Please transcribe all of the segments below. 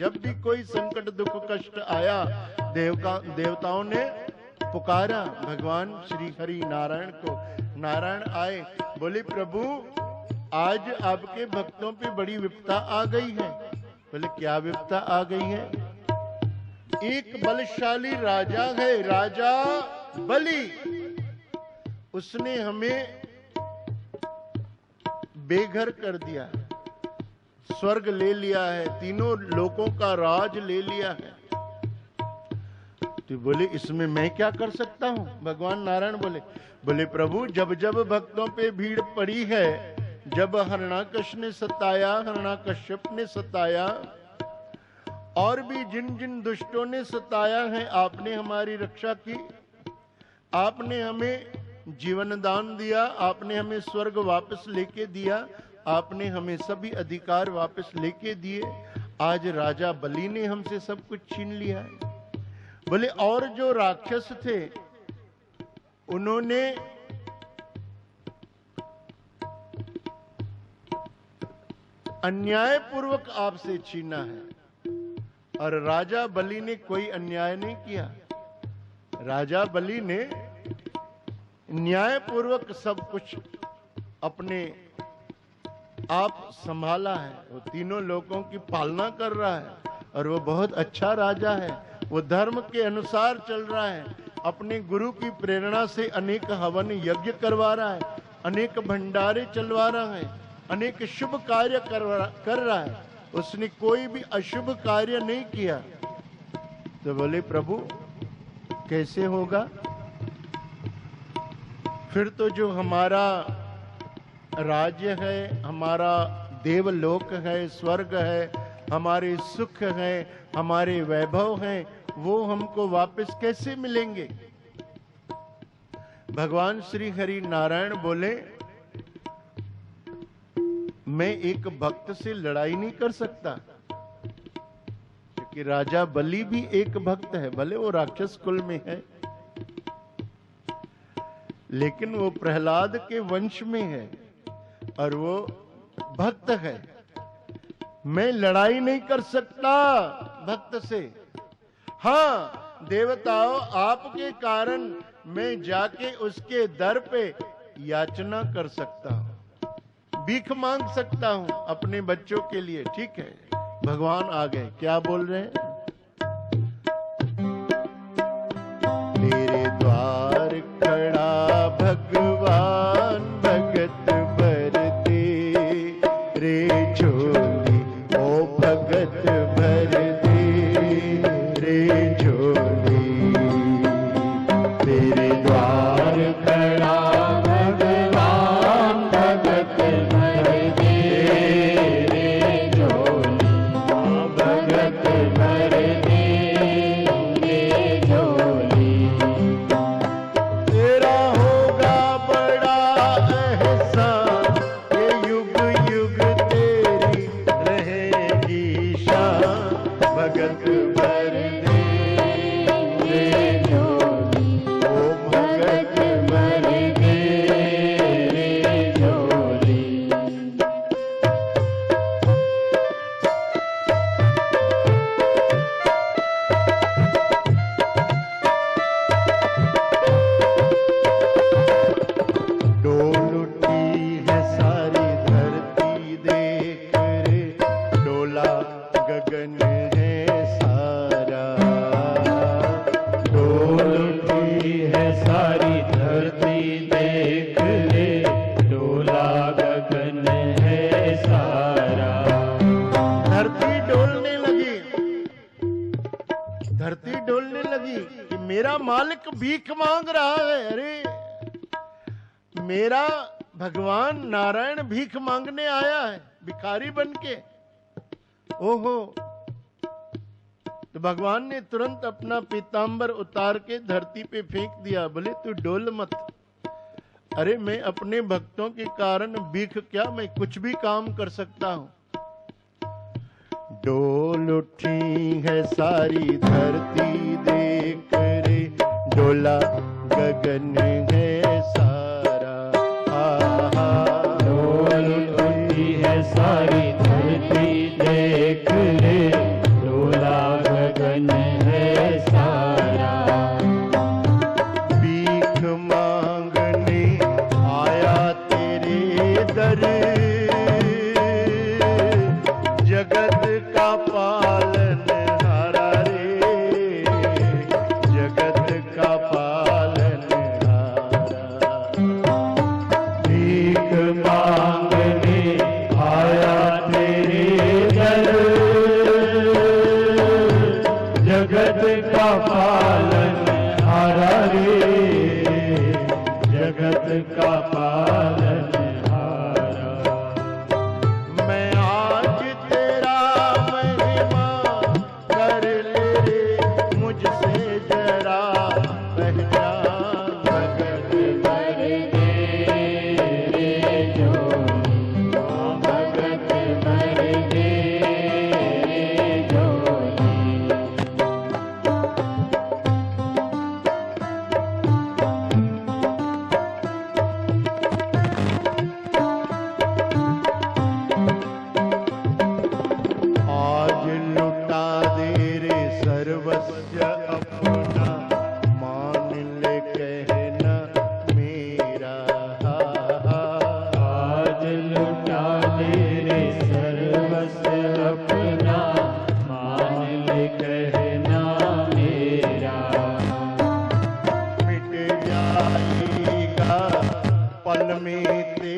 जब भी कोई संकट दुख कष्ट आया, देवताओं ने पुकारा भगवान श्री हरि नारायण को। नारायण आए, बोले प्रभु आज आपके भक्तों पे बड़ी विपदा आ गई है। बोले क्या विपदा आ गई है? एक बलशाली राजा है, राजा बलि, उसने हमें बेघर कर दिया, स्वर्ग ले लिया है, तीनों लोकों का राज ले लिया है। तो बोले इसमें मैं क्या कर सकता हूं? भगवान नारायण बोले प्रभु जब जब भक्तों पे भीड़ पड़ी है, जब हिरण्याकश ने सताया, हिरण्याकश्यप ने सताया, और भी जिन जिन दुष्टों ने सताया है, आपने हमारी रक्षा की, आपने हमें जीवन दान दिया, आपने हमें स्वर्ग वापस लेके दिया, आपने हमें सभी अधिकार वापस लेके दिए। आज राजा बलि ने हमसे सब कुछ छीन लिया है। बोले और जो राक्षस थे उन्होंने अन्याय पूर्वक आपसे छीना है, और राजा बलि ने कोई अन्याय नहीं किया। राजा बलि ने न्याय पूर्वक सब कुछ अपने आप संभाला है। वो तीनों लोगों की पालना कर रहा है, और वो बहुत अच्छा राजा है। वो धर्म के अनुसार चल रहा है, अपने गुरु की प्रेरणा से अनेक हवन यज्ञ करवा रहा है, अनेक भंडारे चलवा रहा है, अनेक शुभ कार्य कर रहा है। उसने कोई भी अशुभ कार्य नहीं किया। तो बोले प्रभु कैसे होगा? फिर तो जो हमारा राज्य है, हमारा देवलोक है, स्वर्ग है, हमारे सुख है, हमारे वैभव हैं, वो हमको वापस कैसे मिलेंगे? भगवान श्री हरि नारायण बोले मैं एक भक्त से लड़ाई नहीं कर सकता, क्योंकि राजा बलि भी एक भक्त है, भले वो राक्षस कुल में है, लेकिन वो प्रहलाद के वंश में है और वो भक्त है। मैं लड़ाई नहीं कर सकता भक्त से। हाँ देवताओं, आपके कारण मैं जाके उसके दर पे याचना कर सकता हूं, भीख मांग सकता हूं अपने बच्चों के लिए। ठीक है, भगवान आ गए। क्या बोल रहे हैं? मेरे द्वार खड़ा भगवान भगत भरते रे झोली, ओ भगत भर दे रे झोली। तेरे द्वार खड़ा भगवान भगत भर दे रे झोली, ओ भगत भर दे रे झोली। तेरा होगा बड़ा एहसान, ये युग युग तेरी रहेगी शान, भगत भर दे रे झोली, ओ भगत भर दे रे झोली। डोल उठी है सारी धरती देख रे, डोला गगन है सारा। डोल उठी है सारी धरती देख रे, डोला गगन है सारा। धरती डोलने लगी, धरती डोलने लगी कि मेरा मालिक भीख मांग रहा है। अरे मेरा भगवान नारायण भीख मांगने आया है भिखारी बनके। ओहो, तो भगवान ने तुरंत अपना पीतांबर उतार के धरती पे फेंक दिया। बोले तू डोल मत। अरे मैं अपने भक्तों के कारण भीख क्या, मैं कुछ भी काम कर सकता हूं। डोल उठी है सारी धरती देख रे, डोला गगन है सारा। डोल उठी है सारी धरती देख रे,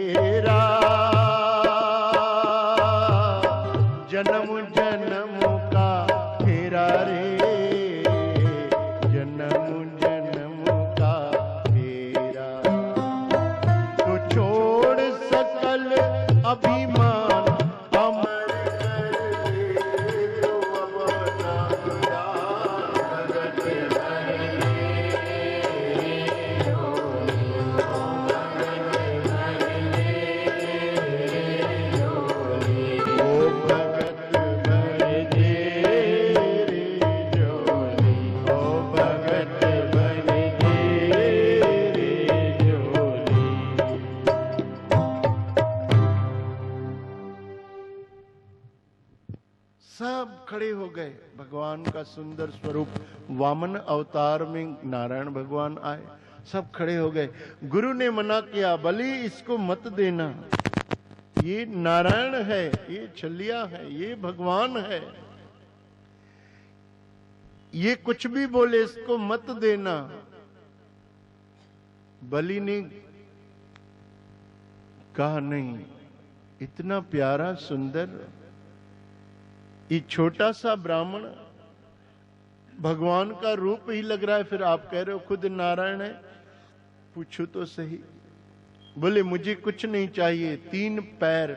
फेरा, जन्म जन्म का फेरा रे, जन्म जन्म का फेरा। तो छोड़ सकल अभिमान अमर कर ले, तो अब ना भगत सब खड़े हो गए। भगवान का सुंदर स्वरूप, वामन अवतार में नारायण भगवान आए, सब खड़े हो गए। गुरु ने मना किया, बलि इसको मत देना, ये नारायण है, ये छलिया है, ये भगवान है, ये कुछ भी बोले इसको मत देना। बलि ने कहा नहीं, इतना प्यारा सुंदर ये छोटा सा ब्राह्मण भगवान का रूप ही लग रहा है, फिर आप कह रहे हो खुद नारायण है, पूछो तो सही। बोले मुझे कुछ नहीं चाहिए, 3 पैर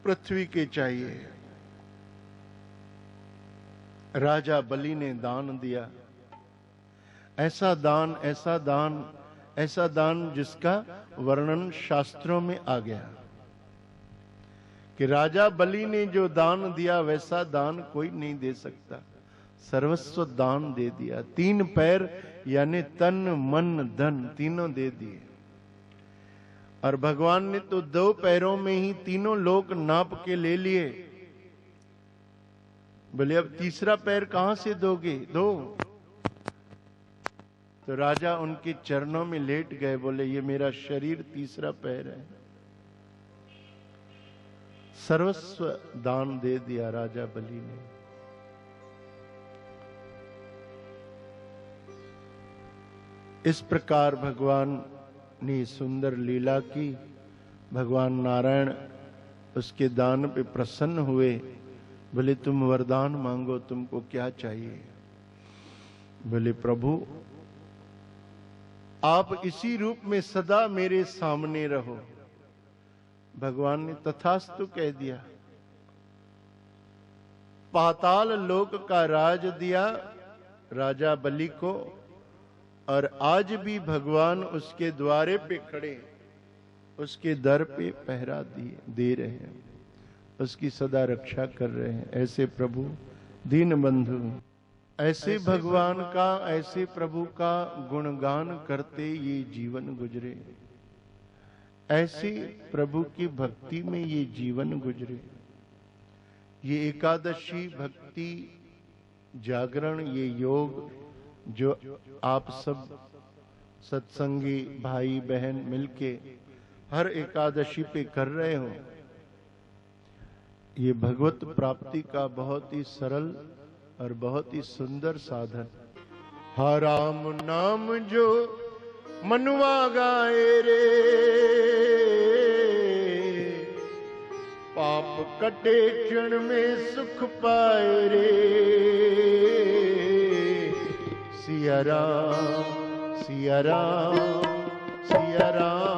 पृथ्वी के चाहिए। राजा बलि ने दान दिया, ऐसा दान, ऐसा दान, ऐसा दान जिसका वर्णन शास्त्रों में आ गया कि राजा बलि ने जो दान दिया वैसा दान कोई नहीं दे सकता। सर्वस्व दान दे दिया, 3 पैर यानी तन मन धन तीनों दे दिए। और भगवान ने तो 2 पैरों में ही तीनों लोक नाप के ले लिए। बोले अब तीसरा पैर कहां से दोगे, दो। तो राजा उनके चरणों में लेट गए, बोले ये मेरा शरीर तीसरा पैर है। सर्वस्व दान दे दिया राजा बलि ने। इस प्रकार भगवान ने सुंदर लीला की। भगवान नारायण उसके दान पे प्रसन्न हुए। बोले तुम वरदान मांगो, तुमको क्या चाहिए। बोले प्रभु आप इसी रूप में सदा मेरे सामने रहो। भगवान ने तथास्तु कह दिया। पाताल लोक का राज दिया राजा बलि को, और आज भी भगवान उसके द्वारे पे खड़े, उसके दर पे पहरा दे रहे हैं, उसकी सदा रक्षा कर रहे हैं। ऐसे प्रभु दीन बंधु, ऐसे भगवान का, ऐसे प्रभु का गुणगान करते ये जीवन गुजरे, ऐसे प्रभु की भक्ति में ये जीवन गुजरे। ये एकादशी भक्ति जागरण, ये योग जो आप सब सत्संगी भाई बहन मिलके हर एकादशी पे कर रहे हो, ये भगवत प्राप्ति का बहुत ही सरल और बहुत ही सुंदर साधन। हा राम नाम जो मनुआ गाए रे, पाप कटे क्षण में सुख पाए रे। सिया राम सिया राम सिया राम।